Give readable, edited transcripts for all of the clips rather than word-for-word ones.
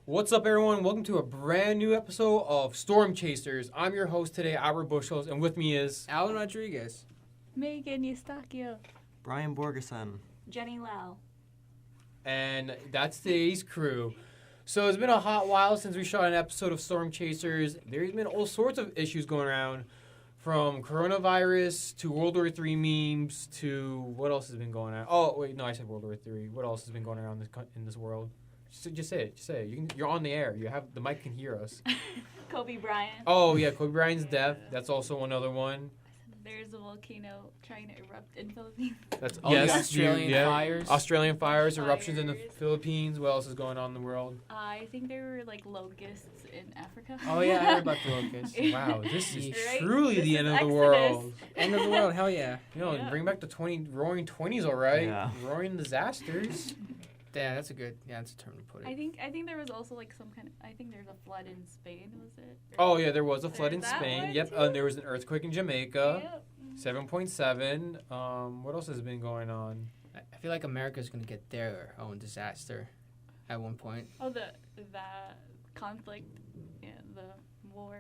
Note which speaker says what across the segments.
Speaker 1: What's up, everyone? Welcome to a brand new episode of Stormchasers. I'm your host today, Albert Bushels, and with me is
Speaker 2: Alan Rodriguez,
Speaker 3: Megan Eustachio,
Speaker 4: Brian Borgeson,
Speaker 3: Jenny Lau.
Speaker 1: and that's today's crew. So it's been a hot while since we shot an episode of Stormchasers. There's been all sorts of issues going around, from coronavirus to World War III memes to what else has been going on? Oh wait, no, I said World War III. What else has been going around in this world? Just say it. Just say it. You're on the air. You have the mic can hear us.
Speaker 3: Kobe Bryant.
Speaker 1: Oh yeah, Kobe Bryant's death. That's also another one.
Speaker 3: There's a volcano trying to erupt in Philippines.
Speaker 1: That's
Speaker 2: the Australian fires.
Speaker 1: Australian fires, eruptions in the Philippines. What else is going on in the world?
Speaker 3: I think there were like locusts in Africa.
Speaker 2: Oh yeah, I heard about the locusts.
Speaker 1: Wow, this is
Speaker 3: Right?
Speaker 1: truly
Speaker 3: This
Speaker 1: the
Speaker 3: is
Speaker 1: end of the
Speaker 3: Exodus.
Speaker 1: world.
Speaker 2: End of the world, hell yeah.
Speaker 1: You know,
Speaker 3: Yeah.
Speaker 1: bring back the roaring 20s, all right?
Speaker 4: Yeah.
Speaker 1: Roaring disasters.
Speaker 2: Yeah, that's a term to put
Speaker 3: I
Speaker 2: it.
Speaker 3: think there was also like some kind of. I think there's a flood in Spain. Was it?
Speaker 1: Oh yeah, there was a flood in
Speaker 3: There's that
Speaker 1: Spain.
Speaker 3: one,
Speaker 1: Yep,
Speaker 3: too.
Speaker 1: and there was an earthquake in Jamaica.
Speaker 3: Yep.
Speaker 1: 7.7. What else has been going on?
Speaker 2: I feel like America's gonna get their own disaster at one point.
Speaker 3: Oh, the conflict, yeah, the war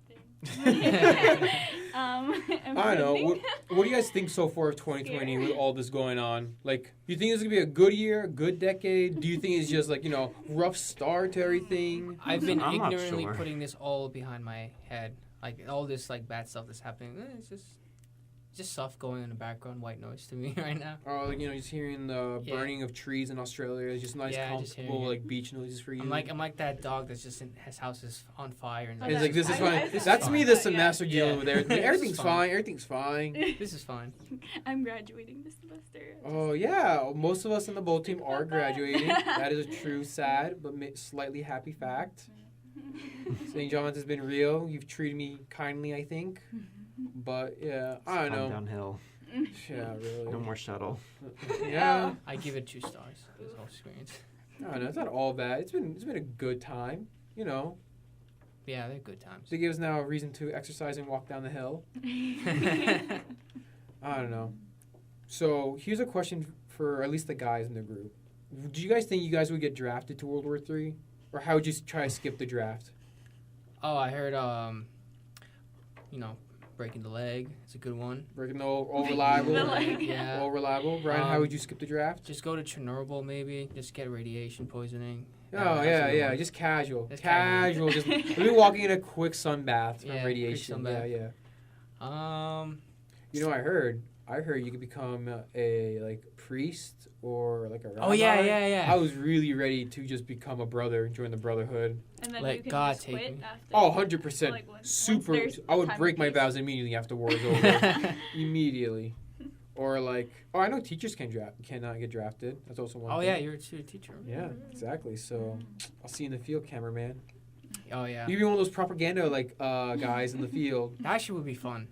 Speaker 3: thing.
Speaker 1: I don't know. What do you guys think so far of 2020 with all this going on? Like, do you think it's going to be a good year, a good decade? Do you think it's just like, rough start to everything?
Speaker 2: I've been
Speaker 4: I'm not
Speaker 2: ignorantly
Speaker 4: sure.
Speaker 2: putting this all behind my head. Like all this like bad stuff that's happening. It's just stuff going in the background, white noise to me right now.
Speaker 1: Or, like, just hearing the
Speaker 2: Yeah.
Speaker 1: burning of trees in Australia. It's just nice,
Speaker 2: Yeah, just
Speaker 1: comfortable,
Speaker 2: hearing it.
Speaker 1: like, beach noises for you.
Speaker 2: I'm like that dog that's just in his house is on fire and
Speaker 3: Oh,
Speaker 1: It's like, this is
Speaker 3: I-
Speaker 1: fine.
Speaker 3: I-
Speaker 1: That's
Speaker 3: I-
Speaker 1: me
Speaker 3: I-
Speaker 1: this
Speaker 3: yeah.
Speaker 1: semester dealing
Speaker 2: Yeah.
Speaker 1: with everything.
Speaker 2: This is
Speaker 1: Everything's
Speaker 2: fine.
Speaker 1: fine. Everything's fine.
Speaker 2: This is fine.
Speaker 3: I'm graduating this semester.
Speaker 1: Oh, yeah. Most of us in the bowl team are graduating. That is a true, sad, but slightly happy fact. St. John's has been real. You've treated me kindly, I think. But, yeah, I don't know.
Speaker 4: Downhill.
Speaker 1: Yeah, really.
Speaker 4: No more shuttle.
Speaker 1: Yeah.
Speaker 2: I give it 2 stars. This whole experience.
Speaker 1: I don't know. It's not all bad. It's been a good time.
Speaker 2: Yeah, they're good times.
Speaker 1: They give us now a reason to exercise and walk down the hill. I don't know. So here's a question for at least the guys in the group. Do you guys think you guys would get drafted to World War III? Or how would you try to skip the draft?
Speaker 2: Oh, I heard, breaking the leg. It's a good one.
Speaker 1: Breaking the all reliable.
Speaker 3: The leg.
Speaker 2: Yeah.
Speaker 1: All reliable. Brian, how would you skip the draft?
Speaker 2: Just go to Chernobyl, maybe. Just get radiation poisoning.
Speaker 1: Oh,
Speaker 2: that's a good
Speaker 1: yeah.
Speaker 2: one.
Speaker 1: Just casual.
Speaker 2: Just
Speaker 1: Casual. Just maybe walking in a quick sun bath from
Speaker 2: Yeah, quick
Speaker 1: radiation.
Speaker 2: sun bath.
Speaker 1: Yeah.
Speaker 2: Um.
Speaker 1: I heard you could become a priest or like a rabbi.
Speaker 2: Oh yeah.
Speaker 1: I was really ready to just become a brother, join the brotherhood.
Speaker 3: And then
Speaker 2: Let
Speaker 3: you can
Speaker 2: God
Speaker 3: just
Speaker 2: take
Speaker 3: quit
Speaker 2: me.
Speaker 3: after.
Speaker 1: Oh, 100%.
Speaker 3: Like, once
Speaker 1: Super.
Speaker 3: there's
Speaker 1: I would
Speaker 3: time
Speaker 1: break
Speaker 3: of
Speaker 1: my
Speaker 3: peace.
Speaker 1: vows immediately after war is over. Immediately. Or I know teachers cannot get drafted. That's also one
Speaker 2: Oh
Speaker 1: thing.
Speaker 2: yeah, you're a teacher.
Speaker 1: Yeah, exactly. So I'll see you in the field, cameraman.
Speaker 2: Oh yeah.
Speaker 1: You can be one of those propaganda guys in the field.
Speaker 2: That actually would be fun.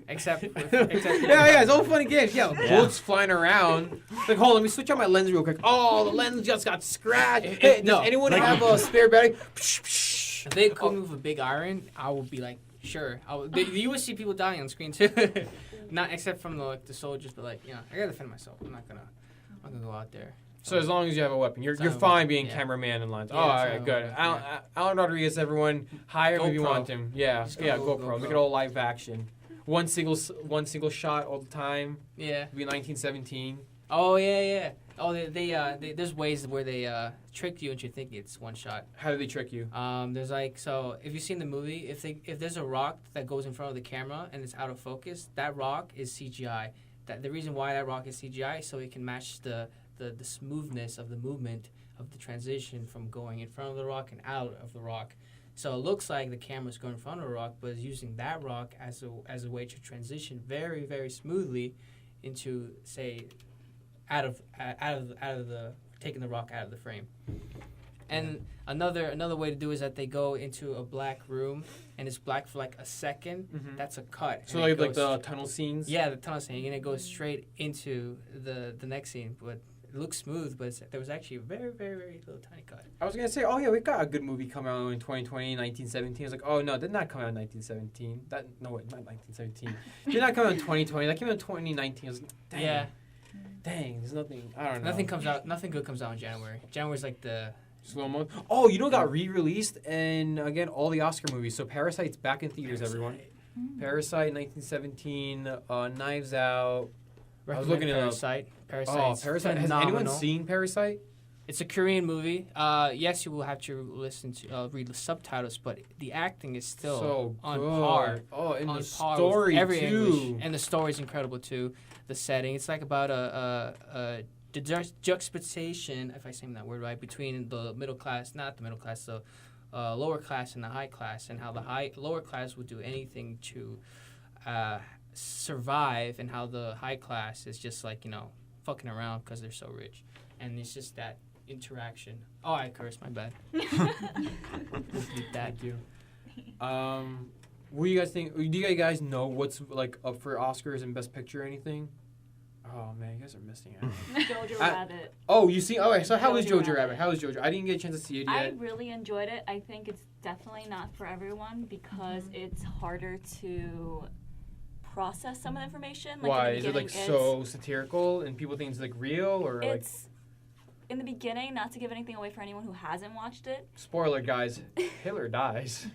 Speaker 2: Except
Speaker 1: yeah, it's all fun and games. Yeah,
Speaker 4: Yeah.
Speaker 1: bullets flying around. Like, hold on, let me switch out my lens real quick. Oh, the lens just got scratched. Hey,
Speaker 2: No,
Speaker 1: does anyone
Speaker 4: like-
Speaker 1: have a spare battery?
Speaker 2: If they could move a big iron, I would be like, sure. You would see people dying on screen too. Not except from the soldiers, but I gotta defend myself. I'm not gonna go out there.
Speaker 1: So as long as you have a weapon, you're
Speaker 2: So,
Speaker 1: fine being
Speaker 2: yeah.
Speaker 1: cameraman in lines.
Speaker 2: Yeah,
Speaker 1: Oh, all
Speaker 2: so,
Speaker 1: right, good.
Speaker 2: yeah.
Speaker 1: Alan Rodriguez, everyone, hire him if you
Speaker 2: GoPro.
Speaker 1: want him. Yeah,
Speaker 2: Just go
Speaker 1: GoPro.
Speaker 2: GoPro.
Speaker 1: Make it all live action. One single shot all the time.
Speaker 2: Yeah.
Speaker 1: It'd be 1917.
Speaker 2: Oh yeah. Oh, they there's ways where they trick you into thinking it's one shot.
Speaker 1: How do they trick you?
Speaker 2: There's if you've seen the movie, if there's a rock that goes in front of the camera and it's out of focus, that rock is CGI. That the reason why that rock is CGI is so it can match the smoothness of the movement of the transition from going in front of the rock and out of the rock. So it looks like the camera's going in front of the rock, but it's using that rock as a way to transition very, very smoothly into, say, out of the taking the rock out of the frame. And another way to do is that they go into a black room and it's black for like a second.
Speaker 1: Mhm.
Speaker 2: That's a cut.
Speaker 1: So
Speaker 2: And it
Speaker 1: like
Speaker 2: goes
Speaker 1: the tunnel scenes.
Speaker 2: yeah, the tunnel scene, and it goes straight into the next scene. But it looks smooth, but there was actually a very, very, very little tiny cut.
Speaker 1: I was gonna say, oh yeah, we've got a good movie coming out in 2020, 1917. I was like, oh no, it did not come out in 1917. Not 1917. It did not come out in 2020. That came out in 2019. I was like, dang.
Speaker 2: Yeah,
Speaker 1: Dang, there's nothing. I don't know.
Speaker 2: nothing good comes out in January. January's like the
Speaker 1: Slow mo. Oh, you know, got re-released, and again, all the Oscar movies. So Parasite's back in theaters, everyone. Parasite, 1917. Knives Out. I was looking at
Speaker 2: Parasite.
Speaker 1: Parasite. Parasite. Has anyone seen Parasite?
Speaker 2: It's a Korean movie. Yes, you will have to listen to read the subtitles, but the acting is still
Speaker 1: So
Speaker 2: on
Speaker 1: good.
Speaker 2: par.
Speaker 1: Oh, and
Speaker 2: On
Speaker 1: the
Speaker 2: par with
Speaker 1: story
Speaker 2: every
Speaker 1: too.
Speaker 2: English, and the story's incredible too. The setting, it's like about the juxtaposition, if I say that word right, between the middle class, not the middle class, the lower class and the high class, and how the lower class would do anything to survive, and how the high class is just like, fucking around because they're so rich, and it's just that interaction. Oh, I cursed, my bad.
Speaker 1: Thank you. What do you guys think? Do you guys know what's like up for Oscars and Best Picture or anything? Oh man, you guys are missing out.
Speaker 3: Jojo Rabbit.
Speaker 1: Oh, you see? Okay, so how was
Speaker 3: Jojo
Speaker 1: Jojo Rabbit? How was Jojo? I didn't get a chance to see it yet.
Speaker 3: I really enjoyed it. I think it's definitely not for everyone because it's harder to process some of the information. Like
Speaker 1: Why?
Speaker 3: in the
Speaker 1: Is it like
Speaker 3: beginning,
Speaker 1: so satirical and people think it's like real or like?
Speaker 3: It's in the beginning, not to give anything away for anyone who hasn't watched it.
Speaker 1: Spoiler, guys. Hitler dies.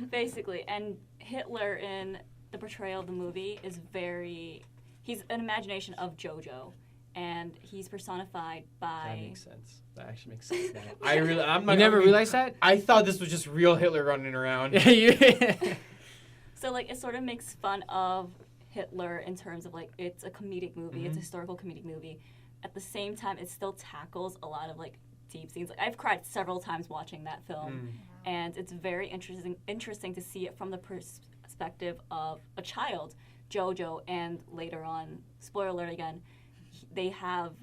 Speaker 3: Basically, and Hitler in the portrayal of the movie is he's an imagination of JoJo, and he's personified by.
Speaker 1: That makes sense. That actually makes sense now. I'm not.
Speaker 2: You never realized that?
Speaker 1: I thought this was just real Hitler running around.
Speaker 3: So like it sort of makes fun of Hitler in terms of like it's a comedic movie, it's a historical comedic movie. At the same time, it still tackles a lot of like deep scenes. Like I've cried several times watching that film, and it's very interesting to see it from the perspective of a child, JoJo, and later on, spoiler alert again, they have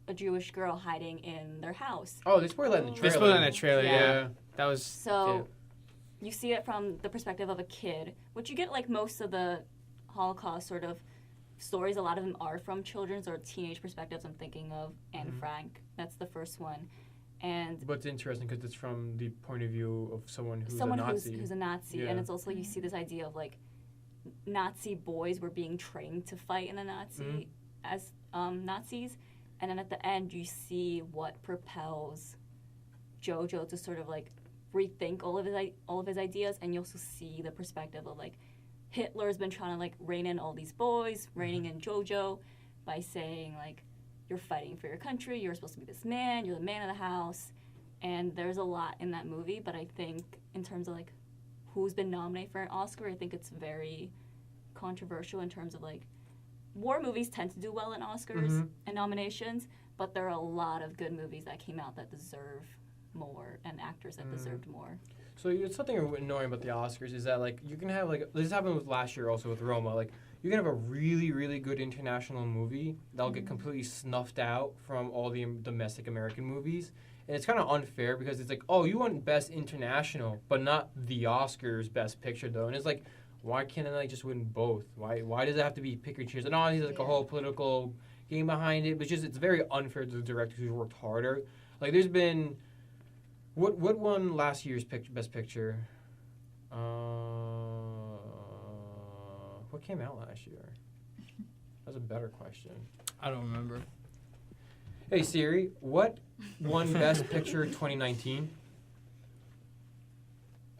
Speaker 3: a Jewish girl hiding in their house.
Speaker 1: Oh, they spoiled that in the
Speaker 2: They
Speaker 1: trailer.
Speaker 2: spoiled that in the trailer,
Speaker 3: Yeah.
Speaker 2: yeah. That was
Speaker 3: So you see it from the perspective of a kid, which you get like most of the Holocaust sort of stories. A lot of them are from children's or teenage perspectives. I'm thinking of Anne Frank. That's the first one. And
Speaker 1: But it's interesting because it's from the point of view of someone who's
Speaker 3: someone
Speaker 1: a Nazi.
Speaker 3: who's a Nazi,
Speaker 1: Yeah.
Speaker 3: and it's also you see this idea of like Nazi boys were being trained to fight in the Nazi as Nazis, and then at the end you see what propels JoJo to sort of like rethink all of his ideas, and you also see the perspective of like Hitler's been trying to like rein in all these boys, reining in JoJo by saying like you're fighting for your country, you're supposed to be this man, you're the man of the house. And there's a lot in that movie, but I think in terms of like who's been nominated for an Oscar, I think it's very controversial in terms of like war movies tend to do well in Oscars and nominations, but there are a lot of good movies that came out that deserve more and actors that deserved more.
Speaker 1: So it's something annoying about the Oscars is that like you can have like this happened with last year also with Roma, like you can have a really, really good international movie that'll get completely snuffed out from all the domestic American movies. And it's kind of unfair because it's like, oh, you want Best International, but not the Oscars Best Picture, though. And it's like, why can't I just win both? Why does it have to be pick or choose? And obviously, there's like a whole political game behind it, but it's very unfair to the directors who've worked harder. Like, there's been... What won last year's Best Picture? What came out last year? That's a better question.
Speaker 2: I don't remember.
Speaker 1: Hey Siri, what won Best Picture 2019?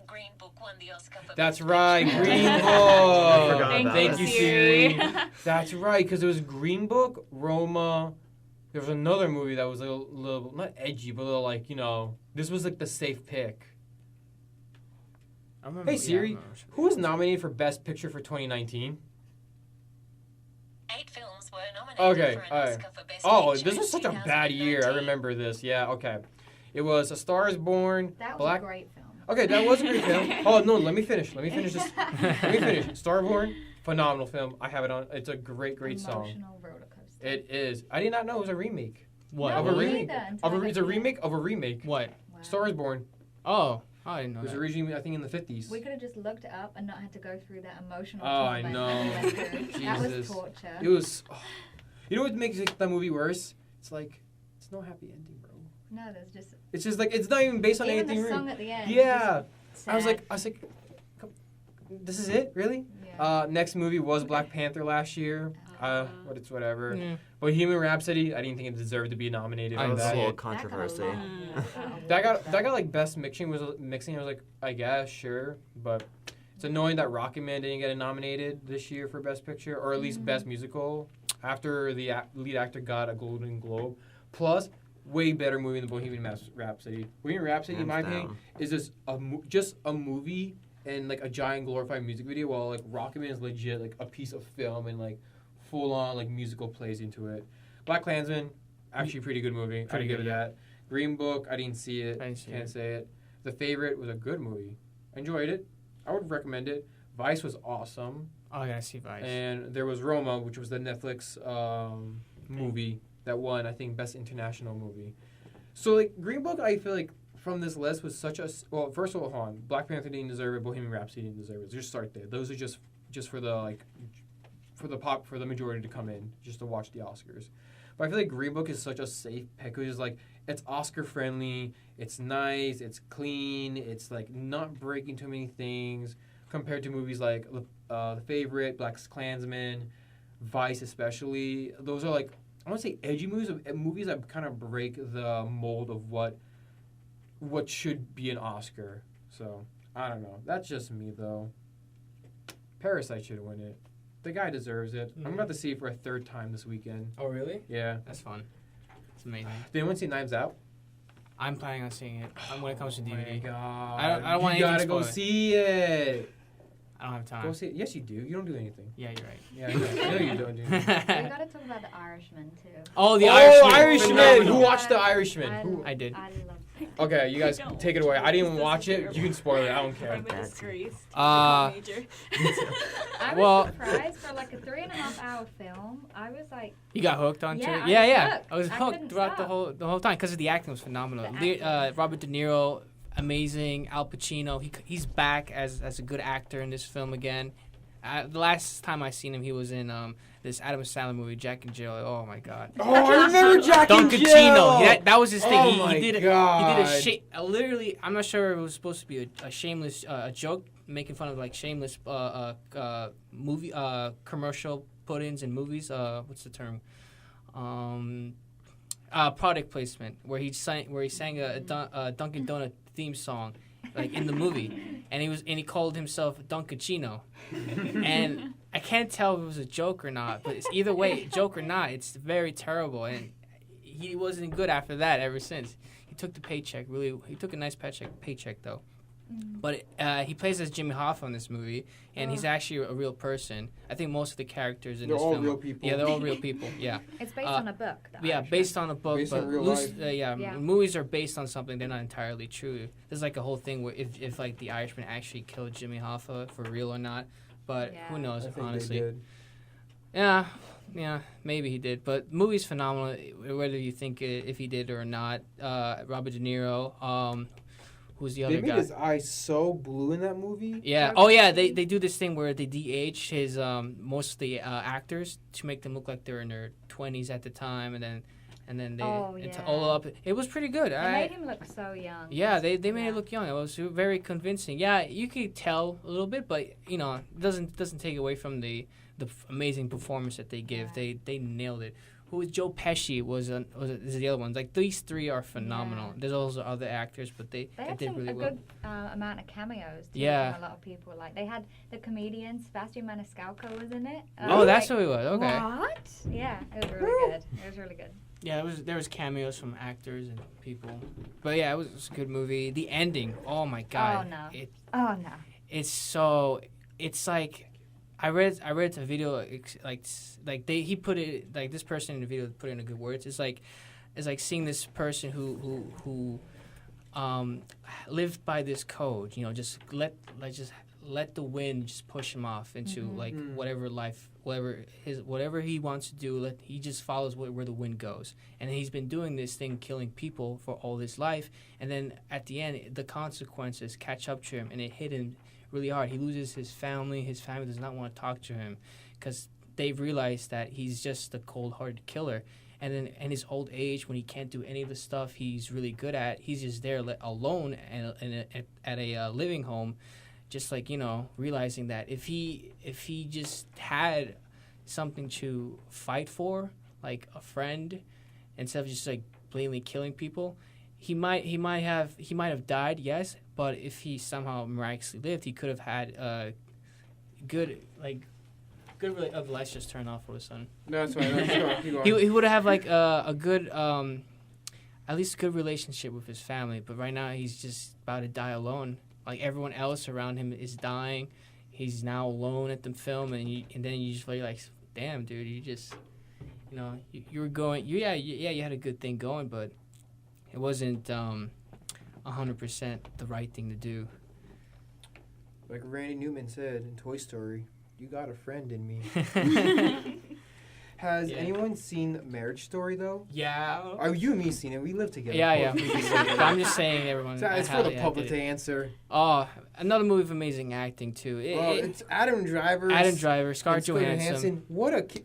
Speaker 4: Green Book won the Oscar for
Speaker 1: That's
Speaker 4: Best
Speaker 1: right,
Speaker 4: Picture.
Speaker 1: Green Book.
Speaker 5: I forgot
Speaker 3: Thank
Speaker 5: about
Speaker 1: Thank
Speaker 5: that.
Speaker 1: you, Siri. That's right, because it was Green Book, Roma. There was another movie that was a little not edgy, but a little like, this was like the safe pick.
Speaker 2: I remember,
Speaker 1: Hey Siri, who was nominated for Best Picture for 2019?
Speaker 4: 8 films were nominated
Speaker 1: Okay,
Speaker 4: for an
Speaker 1: alright.
Speaker 4: Oscar for Best
Speaker 1: Oh,
Speaker 4: Picture
Speaker 1: this
Speaker 4: in
Speaker 1: was such a bad year. I
Speaker 4: 2019.
Speaker 1: remember this. Yeah, okay. It was A Star is Born,
Speaker 6: That was
Speaker 1: Black...
Speaker 6: a great film.
Speaker 1: Okay, that was a great film. Oh, no, let me finish this. Let me finish. Starborn, phenomenal film. I have it on. It's a great song.
Speaker 6: Emotional roller coaster.
Speaker 1: It is. I did not know it was a remake.
Speaker 2: What?
Speaker 6: No,
Speaker 1: Of a
Speaker 6: me
Speaker 1: remake.
Speaker 6: neither,
Speaker 1: Of
Speaker 6: until
Speaker 1: a,
Speaker 6: I
Speaker 1: it's a
Speaker 6: got
Speaker 1: remake of a remake.
Speaker 2: What?
Speaker 6: Wow.
Speaker 1: Star is Born.
Speaker 2: Oh, I didn't know
Speaker 1: It was
Speaker 2: that.
Speaker 1: originally, I think, in the 50s.
Speaker 6: We could have just looked it up and not had to go through that emotional
Speaker 1: Oh, I
Speaker 6: torment
Speaker 1: know.
Speaker 6: that we went through. That was
Speaker 1: Jesus.
Speaker 6: torture.
Speaker 1: It was... you know what makes that movie worse? It's like, it's no happy ending, bro.
Speaker 6: No, there's just...
Speaker 1: It's just like, it's not even based on
Speaker 6: Even
Speaker 1: anything
Speaker 6: the
Speaker 1: real.
Speaker 6: song at the end.
Speaker 1: Yeah.
Speaker 6: just
Speaker 1: I was
Speaker 6: sad.
Speaker 1: like, come, this is it? Really?
Speaker 6: Yeah.
Speaker 1: Next movie was Black Panther last year. But it's whatever.
Speaker 2: Yeah.
Speaker 1: Bohemian Rhapsody, I didn't think it deserved to be nominated.
Speaker 5: I
Speaker 1: for
Speaker 5: was a
Speaker 1: that.
Speaker 5: little
Speaker 6: That got a
Speaker 5: controversy.
Speaker 6: lot.
Speaker 1: That got like best mixing. I was like, I guess sure, but it's annoying that Rocket Man didn't get nominated this year for best picture or at least best musical after the lead actor got a Golden Globe. Plus, way better movie than Bohemian Rhapsody. Bohemian Rhapsody, in my
Speaker 5: Hands
Speaker 1: opinion,
Speaker 5: down.
Speaker 1: is just a movie and like a giant glorified music video, while like Rocket Man is legit like a piece of film and like full on like musical plays into it. Black Klansman, actually pretty good movie.
Speaker 2: Pretty
Speaker 1: I'd give
Speaker 2: good,
Speaker 1: it that. Green Book, I didn't see it.
Speaker 2: I didn't see
Speaker 1: Can't
Speaker 2: it.
Speaker 1: say it. The Favorite was a good movie. I enjoyed it. I would recommend it. Vice was awesome.
Speaker 2: Oh, I gotta see Vice.
Speaker 1: And there was Roma, which was the Netflix movie that won, I think, Best International Movie. So, like, Green Book, I feel like, from this list was such a... Well, first of all, hold on. Black Panther didn't deserve it. Bohemian Rhapsody didn't deserve it. Just start there. Those are just for the, like... For the majority to come in, just to watch the Oscars. But I feel like Green Book is such a safe pick. Because, like, it's Oscar-friendly. It's nice. It's clean. It's, like, not breaking too many things. Compared to movies like The Favorite, Black Klansman, Vice especially. Those are like, I want to say edgy movies that kind of break the mold of what should be an Oscar. So, I don't know. That's just me, though. Parasite should win it. The guy deserves it. I'm about to see it for a third time this weekend.
Speaker 2: Oh, really?
Speaker 1: Yeah.
Speaker 2: That's fun. It's amazing.
Speaker 1: Did anyone see Knives Out?
Speaker 2: I'm planning on seeing it when it comes to
Speaker 1: Oh
Speaker 2: DVD.
Speaker 1: my God.
Speaker 2: I don't want
Speaker 1: You
Speaker 2: anything
Speaker 1: gotta go
Speaker 2: spoiled.
Speaker 1: see it.
Speaker 2: I don't have time.
Speaker 1: Go see it. Yes, you do. You don't do anything.
Speaker 2: Yeah, you're right.
Speaker 1: Yeah, I know you don't do anything.
Speaker 6: We gotta talk about The Irishman too.
Speaker 2: Oh, the
Speaker 1: Irishman!
Speaker 2: Irishman.
Speaker 1: Who watched The Irishman? Who?
Speaker 2: I did.
Speaker 6: I love it.
Speaker 1: Okay, you guys take it away. I didn't even watch it. You can spoil it. I don't care.
Speaker 4: I'm a disgrace.
Speaker 2: Uh,
Speaker 4: Major.
Speaker 6: I was
Speaker 2: Well-
Speaker 6: surprised for like a 3.5-hour film. I was like,
Speaker 2: You got hooked onto
Speaker 6: Yeah,
Speaker 2: it?
Speaker 6: I
Speaker 2: Yeah,
Speaker 6: was
Speaker 2: yeah.
Speaker 6: hooked.
Speaker 2: I was
Speaker 6: I
Speaker 2: hooked
Speaker 6: couldn't
Speaker 2: throughout
Speaker 6: stop.
Speaker 2: the whole time because the acting was phenomenal.
Speaker 6: The acting.
Speaker 2: Robert De Niro, amazing. Al Pacino, he's back as a good actor in this film again. The last time I seen him, he was in this Adam Sandler movie, Jack and Jill. Oh my God.
Speaker 1: Oh, I remember Jack and
Speaker 2: Duncan
Speaker 1: Jill.
Speaker 2: Chino. That was his thing.
Speaker 1: Oh
Speaker 2: he
Speaker 1: my
Speaker 2: did
Speaker 1: God.
Speaker 2: literally. I'm not sure if it was supposed to be a shameless joke, making fun of like shameless movie commercial put-ins in movies. What's the term? Product placement, where he sang a Dunkin' Donut theme song, like in the movie, and he called himself Dunkachino, and I can't tell if it was a joke or not, but it's either way, joke or not, it's very terrible, and he wasn't good after that ever since. He took the paycheck, he took a nice paycheck though. But he plays as Jimmy Hoffa in this movie, and he's actually a real person. I think most of the characters in
Speaker 1: They're
Speaker 2: this
Speaker 1: all
Speaker 2: film,
Speaker 1: real people.
Speaker 2: yeah, they're all real people. Yeah,
Speaker 6: it's based on a book. The
Speaker 2: yeah,
Speaker 6: Irishman.
Speaker 2: based on a book,
Speaker 1: Based
Speaker 2: but
Speaker 1: on real
Speaker 2: loose,
Speaker 1: life.
Speaker 6: Yeah.
Speaker 2: movies are based on something they're not entirely true. There's like a whole thing where if like the Irishman actually killed Jimmy Hoffa for real or not, but
Speaker 6: Yeah.
Speaker 2: who knows?
Speaker 1: I think
Speaker 2: Honestly,
Speaker 1: they did.
Speaker 2: yeah, maybe he did. But movie's phenomenal, whether you think if he did or not. Robert De Niro, who's the
Speaker 1: They
Speaker 2: other
Speaker 1: made
Speaker 2: guy?
Speaker 1: his eyes so blue in that movie.
Speaker 2: Yeah.
Speaker 6: Joe
Speaker 2: Oh, yeah. They
Speaker 6: Pesci.
Speaker 2: do this thing where they de-age his most of the actors to make them look like they're in their 20s at the time, and then they it's
Speaker 6: yeah.
Speaker 2: all up. It was pretty good.
Speaker 6: It made him look so young.
Speaker 2: Yeah, they made
Speaker 6: Yeah.
Speaker 2: it look young. It was very convincing. Yeah, you could tell a little bit, but it doesn't take away from the amazing performance that they give.
Speaker 6: Yeah.
Speaker 2: They nailed it. Who was Joe Pesci is the other one. Like these three are phenomenal.
Speaker 6: Yeah.
Speaker 2: There's also other actors, but they
Speaker 6: They
Speaker 2: did
Speaker 6: had
Speaker 2: really
Speaker 6: a
Speaker 2: well.
Speaker 6: good amount of cameos too,
Speaker 2: Yeah.
Speaker 6: from a lot of people. Like they had the comedian Sebastian Maniscalco was in it.
Speaker 2: Oh, that's who he was. Okay.
Speaker 6: What? Yeah, it was really good. It was really good.
Speaker 2: Yeah, there was cameos from actors and people, but yeah, it was a good movie. The ending, oh my God,
Speaker 6: Oh, no.
Speaker 2: it's like I read a video he put it like this person in the video put it in good words. It's like seeing this person who lived by this code. Just let the wind just push him off into whatever he wants to do. He just follows where the wind goes, and he's been doing this thing, killing people for all his life, and then at the end the consequences catch up to him, and it hit him really hard. He loses his family. His family does not want to talk to him because they've realized that he's just a cold-hearted killer. And then in his old age, when he can't do any of the stuff he's really good at, he's just there alone at a living home, just realizing that if he just had something to fight for, like a friend, instead of just like blatantly killing people, he might have died, yes, but if he somehow miraculously lived, he could have had a good let's just turn off for the sun.
Speaker 1: No, that's fine. Keep going.
Speaker 2: He would have like a good at least a good relationship with his family, but right now he's just about to die alone. Like everyone else around him is dying. He's now alone at the film, and then you just feel like, damn, dude, you just, you were going, you had a good thing going, but it wasn't 100% the right thing to do.
Speaker 1: Like Randy Newman said in Toy Story, you got a friend in me. Has anyone seen Marriage Story, though?
Speaker 2: Yeah.
Speaker 1: Are you and me seen it? We live together.
Speaker 2: Yeah. But I'm just saying, everyone.
Speaker 1: It's for the public to answer.
Speaker 2: Oh, another movie with amazing acting, too.
Speaker 1: It's Adam Driver.
Speaker 2: Scarlett Johansson.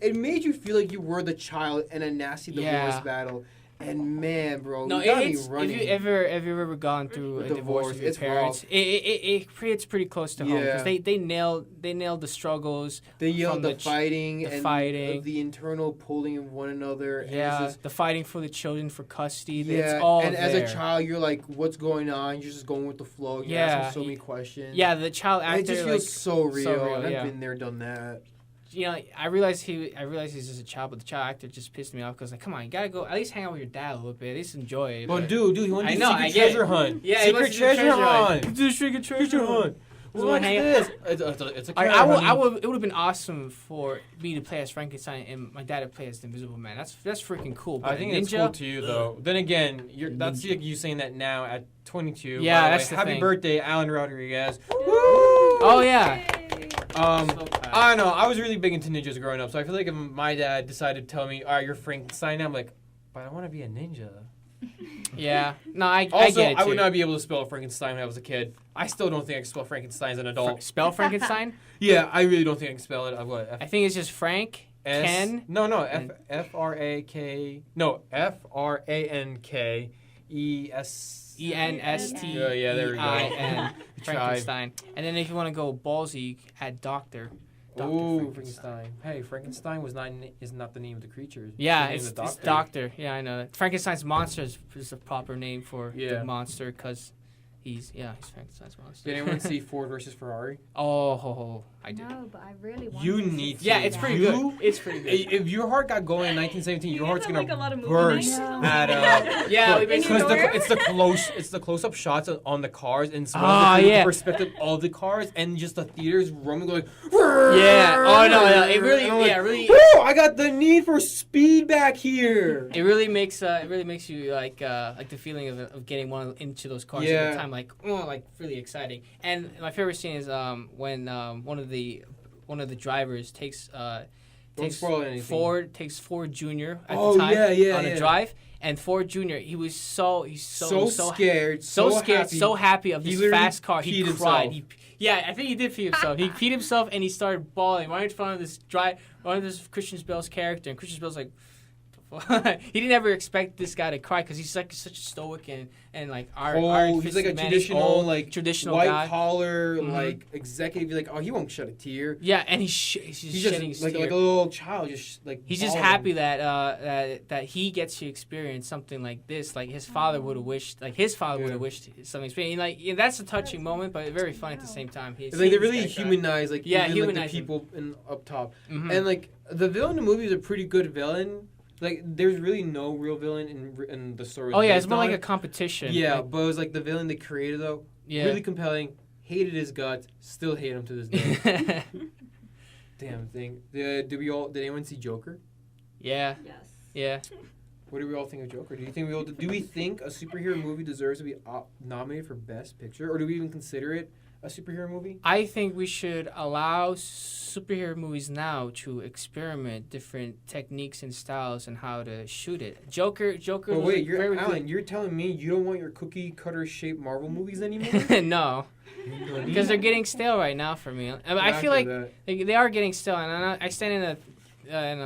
Speaker 1: It made you feel like you were the child in a nasty divorce battle. And man, bro,
Speaker 2: no,
Speaker 1: you got me
Speaker 2: if
Speaker 1: running.
Speaker 2: you ever gone through a divorce with your parents, it hits pretty close to home because they nailed the struggles.
Speaker 1: They yelled the fighting,
Speaker 2: the
Speaker 1: internal pulling of one another.
Speaker 2: Yeah,
Speaker 1: and
Speaker 2: the fighting for the children for custody.
Speaker 1: Yeah,
Speaker 2: it's all
Speaker 1: and
Speaker 2: there.
Speaker 1: as a child, you're like, "What's going on?" You're just going with the flow. You're asking so many questions.
Speaker 2: Yeah, the child actor.
Speaker 1: And it just feels so real. And
Speaker 2: yeah.
Speaker 1: I've been there, done that.
Speaker 2: I realized he's just a child, but the child actor just pissed me off because, like, come on, you gotta go at least hang out with your dad a little bit, at least enjoy it.
Speaker 1: But dude, he wants to do Secret
Speaker 2: Treasure
Speaker 1: Treasure Hunt.
Speaker 2: Yeah,
Speaker 1: Secret Treasure Hunt.
Speaker 2: Do Secret Treasure Hunt.
Speaker 1: What's this? It's a
Speaker 2: it would have been awesome for me to play as Frankenstein and my dad to play as the Invisible Man. That's freaking cool. But
Speaker 1: I think it's cool to you, though. Then again, that's like you saying that now at 22.
Speaker 2: Yeah, that's the
Speaker 1: Happy
Speaker 2: thing.
Speaker 1: birthday, Alan Rodriguez. Woo!
Speaker 2: Oh yeah.
Speaker 1: I don't know. I was really big into ninjas growing up, so I feel like if my dad decided to tell me, "All right, you're Frankenstein," now, I'm like, "But I want to be a ninja."
Speaker 2: Yeah. No, I
Speaker 1: Also,
Speaker 2: get it too.
Speaker 1: I would not be able to spell Frankenstein when I was a kid. I still don't think I can spell Frankenstein as an adult.
Speaker 2: Spell Frankenstein?
Speaker 1: Yeah, I really don't think I can spell it.
Speaker 2: I think it's just Frank. Ken.
Speaker 1: No, F-R-A-K. No, F-R-A-N-K-E-S.
Speaker 2: E-N-S-T.
Speaker 1: Yeah, there we go.
Speaker 2: E-I-N. Frankenstein. And then if you want to go ballsy, add Doctor.
Speaker 1: Ooh, Frankenstein. Hey, Frankenstein is not the name of the creature.
Speaker 2: Yeah,
Speaker 1: it's
Speaker 2: Doctor. Yeah, I know that. Frankenstein's monster is the proper name for the monster because he's Frankenstein's monster.
Speaker 1: Did anyone see Ford versus Ferrari?
Speaker 2: Oh, I did.
Speaker 6: No, but I really want
Speaker 1: You
Speaker 6: to
Speaker 1: need to.
Speaker 2: Yeah, it's pretty good. It's pretty good.
Speaker 1: If your heart got going in 1917, your heart's gonna
Speaker 3: like a lot of movie
Speaker 1: burst
Speaker 3: nights.
Speaker 2: Yeah,
Speaker 1: because it's the close-up shots on the cars and the perspective of the cars and just the theaters roaming going.
Speaker 2: Yeah. Oh no, it really, really.
Speaker 1: Woo! I got the need for speed back here.
Speaker 2: It really makes you like the feeling of getting into those cars at the time, like really exciting. And my favorite scene is when one of the drivers takes Ford Jr. at the time on a drive, and Ford Jr. He's so scared, so happy of this fast car. He cried. I think he did pee himself. He peed himself and he started bawling right in front of this Christian Bale's character, and Christian Bale's like. He didn't ever expect this guy to cry because he's like such a stoic and like
Speaker 1: he's like a traditional white
Speaker 2: guy.
Speaker 1: collar like executive. You're like, oh, he won't shed a tear.
Speaker 2: Yeah, and he's shedding
Speaker 1: like a little child, just like
Speaker 2: he's just happy that he gets to experience something like this. Like his father would have wished, something experience. Like that's a touching moment, but very funny at the same time.
Speaker 1: It's like they really humanize the people up top, and like the villain in the movie is a pretty good villain. Like, there's really no real villain in the story.
Speaker 2: Oh, yeah, it's more like a competition.
Speaker 1: Yeah, but it was like the villain they created, though. Yeah. Really compelling. Hated his guts. Still hate him to this day. Damn thing. Did anyone see Joker?
Speaker 2: Yeah.
Speaker 3: Yes.
Speaker 2: Yeah.
Speaker 1: What do we all think of Joker? Do we think a superhero movie deserves to be nominated for Best Picture? Or do we even consider it a superhero movie?
Speaker 2: I think we should allow superhero movies now to experiment different techniques and styles and how to shoot it. Joker.
Speaker 1: But wait, you're telling me you don't want your cookie cutter shaped Marvel movies anymore?
Speaker 2: No, because they're getting stale right now for me. I feel like they are getting stale, and I stand in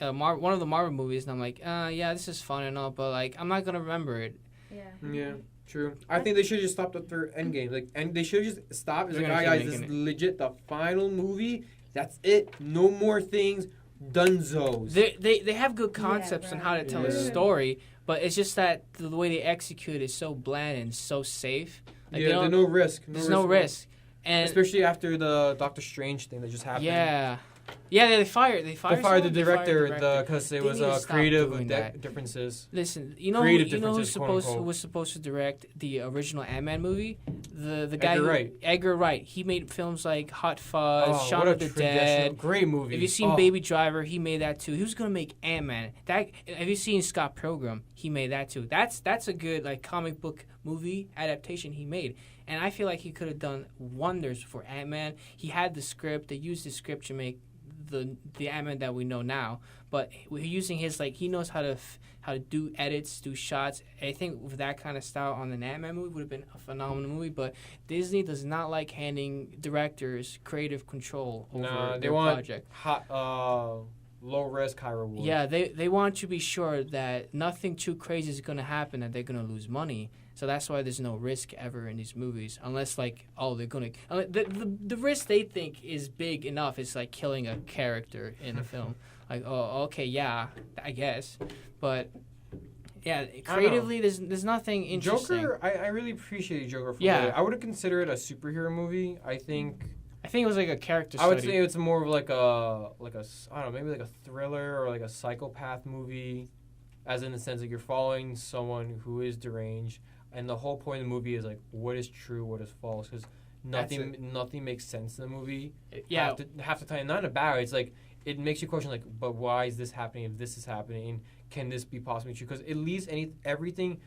Speaker 2: one of the Marvel movies, and I'm like, yeah, this is fun and all, but like I'm not gonna remember it.
Speaker 1: Yeah. True. I think they should have just stopped at their Endgame. And they should have just stopped. It's like, all right, guys, this is legit the final movie, That's it. No more things. Dunzos.
Speaker 2: They have good concepts on
Speaker 6: right.
Speaker 2: how to tell a
Speaker 1: Yeah.
Speaker 2: story, but it's just that the way they execute is so bland and so safe. Like,
Speaker 1: Yeah, there's no risk.
Speaker 2: there's no risk. And
Speaker 1: Especially after the Doctor Strange thing that just happened.
Speaker 2: yeah, they fired
Speaker 1: They
Speaker 2: someone?
Speaker 1: fired the
Speaker 2: They fired the
Speaker 1: director because it
Speaker 2: They
Speaker 1: was
Speaker 2: need to stop
Speaker 1: creative
Speaker 2: doing that.
Speaker 1: differences.
Speaker 2: Listen, you know
Speaker 1: Creative
Speaker 2: who's
Speaker 1: differences, quote,
Speaker 2: supposed
Speaker 1: unquote.
Speaker 2: was supposed to direct the original Ant-Man movie? The guy
Speaker 1: Edgar Wright.
Speaker 2: Edgar Wright. He made films like Hot Fuzz,
Speaker 1: Oh,
Speaker 2: Shaun
Speaker 1: what a
Speaker 2: of the
Speaker 1: traditional-
Speaker 2: Dead.
Speaker 1: Great movie.
Speaker 2: Have you seen
Speaker 1: Oh.
Speaker 2: Baby Driver? He made that too. He was gonna make Ant-Man. Have you seen Scott Pilgrim? He made that too. That's a good like comic book movie adaptation he made. And I feel like he could have done wonders for Ant-Man. He had the script. They used the script to make the Ant-Man that we know now. But using his he knows how to do edits, do shots. I think with that kind of style on an Ant-Man movie would have been a phenomenal movie. But Disney does not like handing directors creative control over
Speaker 1: They
Speaker 2: their
Speaker 1: want
Speaker 2: project.
Speaker 1: low risk, high reward.
Speaker 2: Yeah, they want to be sure that nothing too crazy is going to happen, that they're going to lose money. So that's why there's no risk ever in these movies, unless they're going to. The risk they think is big enough is like killing a character in a film. Like, oh, okay, yeah, I guess, but yeah, creatively, there's nothing interesting.
Speaker 1: Joker, I really appreciate Joker.
Speaker 2: Yeah.
Speaker 1: I would have considered it a superhero movie. I think
Speaker 2: it was like a character
Speaker 1: I would
Speaker 2: study.
Speaker 1: say it's more of like a I don't know, maybe like a thriller or like a psychopath movie, as in the sense that you're following someone who is deranged, and the whole point of the movie is like what is true, what is false, because nothing makes sense in the movie.
Speaker 2: Yeah,
Speaker 1: half the time, not in a bad way. It's like it makes you question like, but why is this happening? If this is happening, can this be possibly true? Because it leaves everything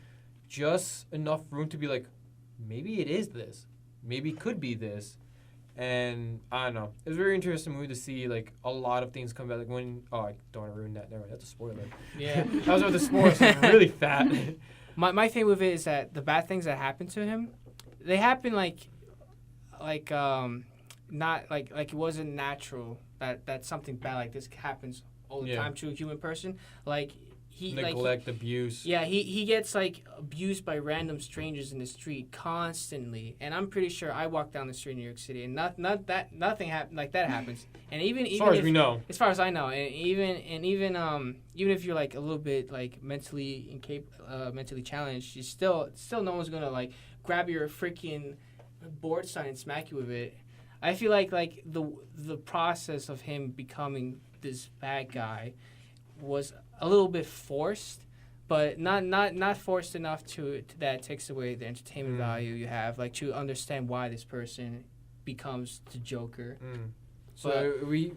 Speaker 1: just enough room to be like, maybe it is this, maybe it could be this. And I don't know. It was a very interesting movie to see like a lot of things come back. Like when I don't want to ruin that. Never mind. That's a spoiler.
Speaker 2: yeah.
Speaker 1: I was about to spoil something really fat.
Speaker 2: My thing with it is that the bad things that happen to him, they happen not like it wasn't natural that something bad like this happens all the time to a human person. Like he
Speaker 1: neglect, abuse.
Speaker 2: Yeah, he gets like abused by random strangers in the street constantly, and I'm pretty sure I walk down the street in New York City, and nothing like that happens. And even
Speaker 1: As far as we know,
Speaker 2: as far as I know, and even if you're like a little bit like mentally challenged, you still no one's gonna like grab your freaking board sign and smack you with it. I feel like the process of him becoming this bad guy was a little bit forced, but not forced enough to that takes away the entertainment value you have, like to understand why this person becomes the Joker.
Speaker 1: So have you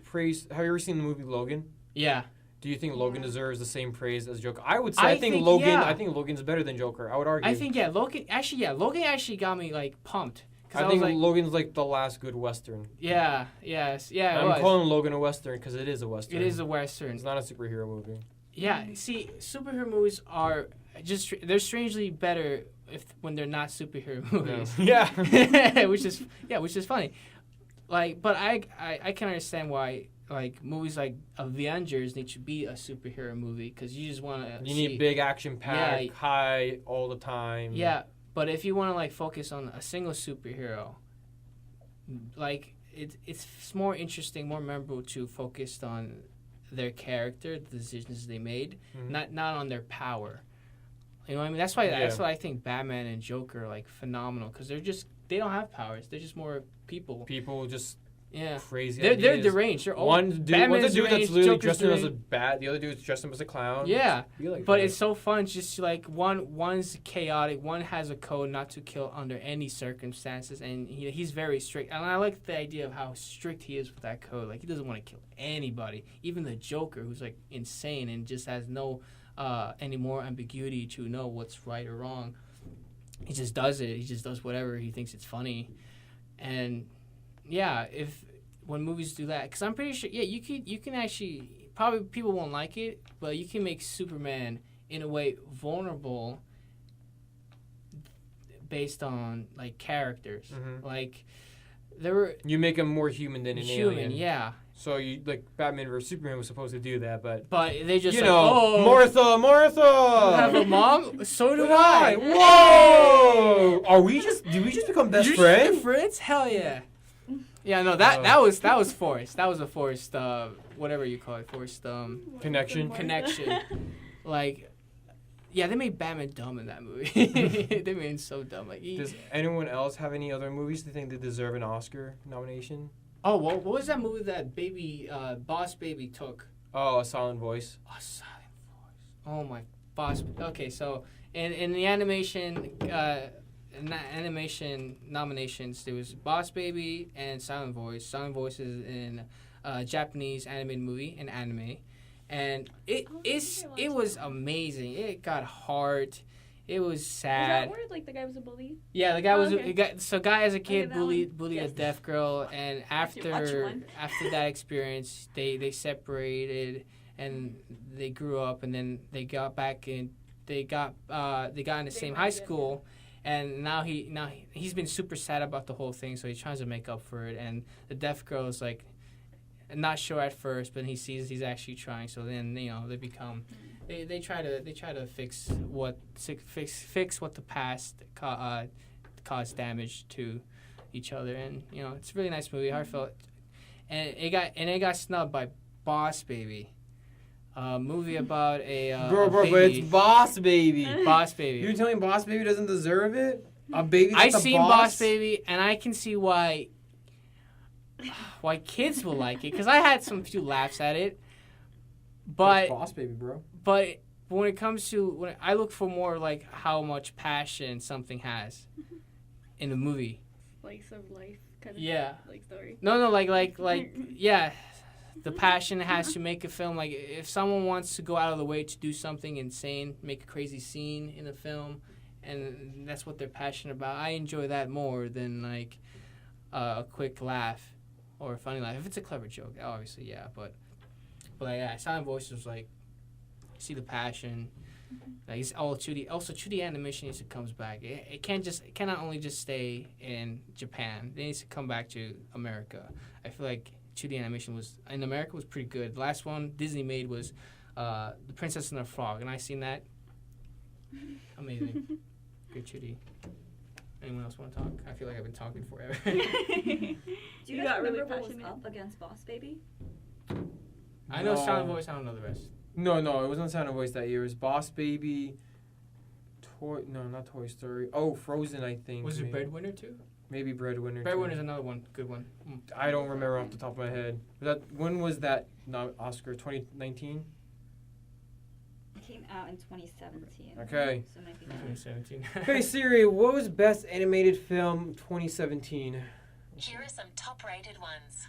Speaker 1: ever seen the movie Logan?
Speaker 2: Yeah.
Speaker 1: Do you think Logan deserves the same praise as Joker? I would say
Speaker 2: I
Speaker 1: I think Logan's better than Joker. I would argue.
Speaker 2: I think Logan actually got me like pumped.
Speaker 1: I think Logan's like the last good Western.
Speaker 2: Yeah.
Speaker 1: I'm calling Logan a Western because it is a Western.
Speaker 2: It is a Western.
Speaker 1: It's not a superhero movie.
Speaker 2: Yeah, see, superhero movies are they're strangely better when they're not superhero movies.
Speaker 1: Yeah.
Speaker 2: which is funny. Like, but I can understand why like movies like Avengers need to be a superhero movie because you just want to.
Speaker 1: You need big action packed, high all the time.
Speaker 2: Yeah, but if you want to like focus on a single superhero, like it's more interesting, more memorable to focus on their character, the decisions they made, not on their power. You know what I mean? That's why I think Batman and Joker are like phenomenal because they don't have powers. They're just more people.
Speaker 1: People just crazy.
Speaker 2: They're deranged. They're all
Speaker 1: one's a dude that's literally dressed him as a bat. The other dude's dressed him as a clown.
Speaker 2: Yeah,
Speaker 1: like
Speaker 2: but
Speaker 1: that.
Speaker 2: it's so fun. Just like one's chaotic. One has a code not to kill under any circumstances, and he's very strict. And I like the idea of how strict he is with that code. Like he doesn't want to kill anybody, even the Joker, who's like insane and just has no any more ambiguity to know what's right or wrong. He just does it. He just does whatever he thinks it's funny, and yeah, when movies do that, because I'm pretty sure, you can actually, probably people won't like it, but you can make Superman in a way vulnerable based on like characters. Like
Speaker 1: you make him more human than an alien.
Speaker 2: Yeah.
Speaker 1: So you like Batman vs Superman was supposed to do that, but
Speaker 2: they just
Speaker 1: Martha.
Speaker 2: You have a mom? So do I.
Speaker 1: Whoa! Did we just become best friends?
Speaker 2: Friends? Hell yeah. Yeah, no, that was forced. That was a forced, whatever you call it, forced
Speaker 1: Connection.
Speaker 2: connection. Like, yeah, they made Batman dumb in that movie. They made him so dumb. Like,
Speaker 1: Does anyone else have any other movies they think they deserve an Oscar nomination?
Speaker 2: oh, what was that movie that Boss Baby took?
Speaker 1: Oh, A Silent Voice.
Speaker 2: Oh, Silent Voice. Oh my Boss. Okay, so in the animation nominations, there was Boss Baby and Silent Voice. Silent Voice is in Japanese animated movie, an anime, and it was amazing. It got hard. It was
Speaker 5: Is
Speaker 2: sad.
Speaker 5: that where like the guy was a bully?
Speaker 2: Yeah, the guy
Speaker 5: Oh,
Speaker 2: was
Speaker 5: okay.
Speaker 2: guy as a kid
Speaker 5: that
Speaker 2: bullied
Speaker 5: one.
Speaker 2: a
Speaker 5: Yes.
Speaker 2: deaf girl, and
Speaker 3: watch
Speaker 2: after
Speaker 3: one.
Speaker 2: that experience, they separated and they grew up, and then they got back in. They got in the same high
Speaker 5: bonded,
Speaker 2: school, and now he's been super sad about the whole thing, so he's trying to make up for it. And the deaf girl is like not sure at first, but he sees he's actually trying. So then they become. They try to fix what the past caused damage to each other, and it's a really nice movie, heartfelt, and it got snubbed by Boss Baby, a movie about a
Speaker 1: Bro,
Speaker 2: baby.
Speaker 1: but it's Boss Baby.
Speaker 2: Boss Baby.
Speaker 1: You're telling me Boss Baby doesn't deserve it? A baby
Speaker 2: I've
Speaker 1: that's a
Speaker 2: seen
Speaker 1: boss?
Speaker 2: Boss Baby, and I can see why kids will like it, because I had some few laughs at it, but.
Speaker 1: It's Boss Baby, bro.
Speaker 2: But when it comes to when I look for more like how much passion something has in the movie.
Speaker 5: Slice of life kind of
Speaker 2: Yeah.
Speaker 5: like story.
Speaker 2: No, like yeah, the passion it has to make a film. Like if someone wants to go out of the way to do something insane, make a crazy scene in a film, and that's what they're passionate about. I enjoy that more than like a quick laugh or a funny laugh. If it's a clever joke, obviously, yeah. But yeah, Silent Voice was like. See the passion, like it's all 2D. Also, 2D animation needs to come back. It cannot only just stay in Japan. It needs to come back to America. I feel like 2D animation in America was pretty good. The last one Disney made was The Princess and the Frog, and I seen that. Amazing, good 2D. Anyone else want to talk? I feel like I've been talking forever.
Speaker 3: Do you
Speaker 5: You
Speaker 3: guys
Speaker 5: got really
Speaker 3: remember what was
Speaker 5: passionate.
Speaker 3: up against Boss Baby?
Speaker 2: I know
Speaker 1: No.
Speaker 2: Silent Voice. I don't know the rest.
Speaker 1: No, it wasn't Silent Voice that year. It was Boss Baby. Not Toy Story. Oh, Frozen, I think.
Speaker 2: Was it
Speaker 1: maybe.
Speaker 2: Breadwinner too?
Speaker 1: Maybe Breadwinner.
Speaker 2: Breadwinner's another one, good one.
Speaker 1: I don't remember off the top of my head. When was that Oscar? 2019?
Speaker 3: It came out in 2017.
Speaker 1: Okay.
Speaker 3: So it might be that.
Speaker 2: 2017.
Speaker 1: Hey Siri, what was best animated film 2017?
Speaker 4: Here are some top-rated ones.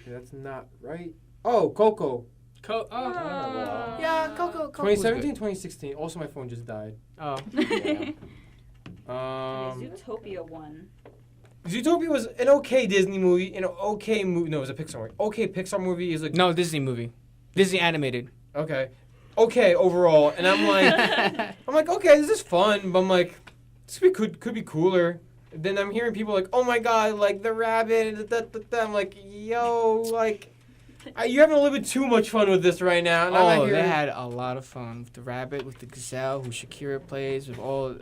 Speaker 1: Okay, that's not right. Oh, Coco.
Speaker 2: Yeah, Coco.
Speaker 1: 2017, 2016. Also, my phone just died.
Speaker 2: Oh.
Speaker 3: Zootopia won.
Speaker 1: Zootopia was an okay Disney movie, an okay movie. No, it was a Pixar movie. Okay, Pixar movie is like
Speaker 2: No, Disney movie. Disney animated.
Speaker 1: okay overall, and I'm like, okay, this is fun, but I'm like, this could be cooler. Then I'm hearing people like, oh my god, like the rabbit. I'm like, yo, like. You're having a little bit too much fun with this right now. And I'm not
Speaker 2: Oh, they
Speaker 1: hearing-
Speaker 2: had a lot of fun with the rabbit, with the gazelle, who Shakira plays,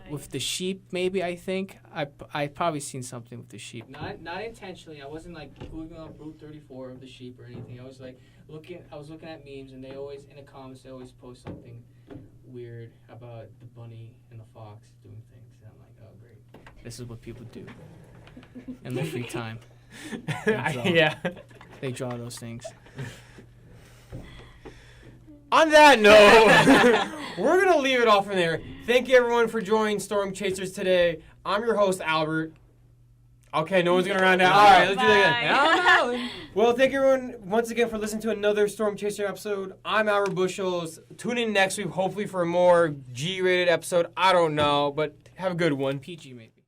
Speaker 2: with the sheep. Maybe I think I probably seen something with the sheep. Not intentionally. I wasn't like googling up Route 34 of the sheep or anything. I was like looking at memes, and they always in the comments they always post something weird about the bunny and the fox doing things. And I'm like, oh great, this is what people do in their free time.
Speaker 1: yeah.
Speaker 2: They draw those things.
Speaker 1: On that note, we're going to leave it off from there. Thank you, everyone, for joining Storm Chasers today. I'm your host, Albert. Okay, no one's going to round out. All right, let's do that again. Well, thank you, everyone, once again, for listening to another Storm Chaser episode. I'm Albert Bushels. Tune in next week, hopefully, for a more G-rated episode. I don't know, but have a good one.
Speaker 2: PG maybe.